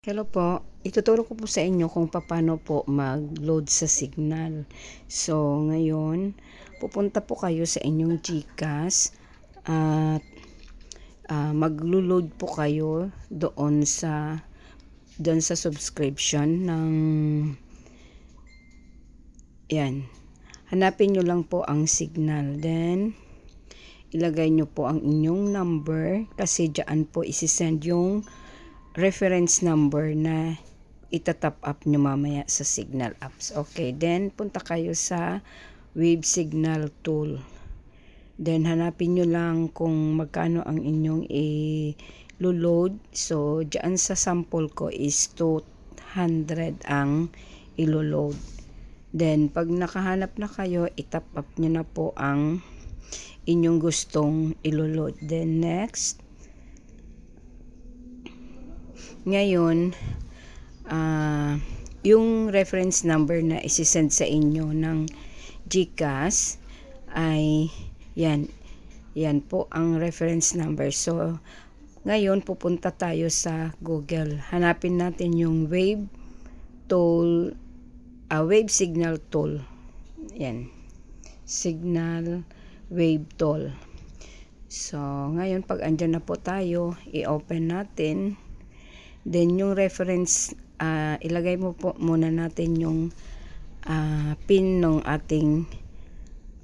Hello po, ituturo ko po sa inyo kung paano po mag-load sa Signal. So, ngayon, pupunta po kayo sa inyong GCash at maglo-load po kayo doon sa subscription ng yan. Hanapin nyo lang po ang Signal. Then, ilagay nyo po ang inyong number kasi dyan po isi-send yung reference number na itatap up nyo mamaya sa Signal apps. Okay, then punta kayo sa Wave Signal tool. Then hanapin nyo lang kung magkano ang inyong i-load. So, dyan sa sample ko is 200 ang ilo-load. Then, pag nakahanap na kayo, itap up nyo na po ang inyong gustong ilo-load. Then, next. Ngayon, yung reference number na isi-send sa inyo ng GCash ay yan po ang reference number. So, ngayon pupunta tayo sa Google. Hanapin natin yung Wave Signal Tool. Yan. Signal Wave Tool. So, ngayon pag andyan na po tayo, i-open natin. Then, yung reference, ilagay mo po muna natin yung pin ng ating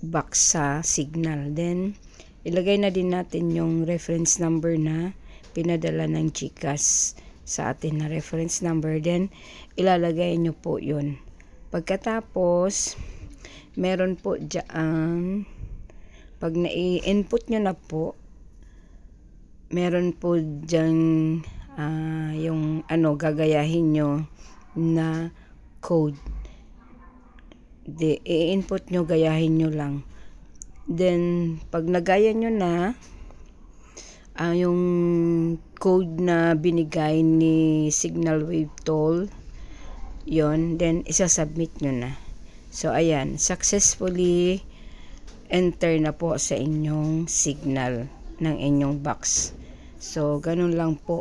box sa Signal. Then, ilagay na din natin yung reference number na pinadala ng GCash sa atin na reference number. Then, ilalagay nyo po yun. Pagkatapos, meron po dyan, pag na-input nyo na po, meron po dyan yung gagayahin nyo na code. I-input nyo, gayahin nyo lang. Then, pag nagaya nyo na yung code na binigay ni Signal Wave Tool, yon, then isasubmit nyo na. So, ayan, successfully enter na po sa inyong Signal ng inyong box. So, ganun lang po.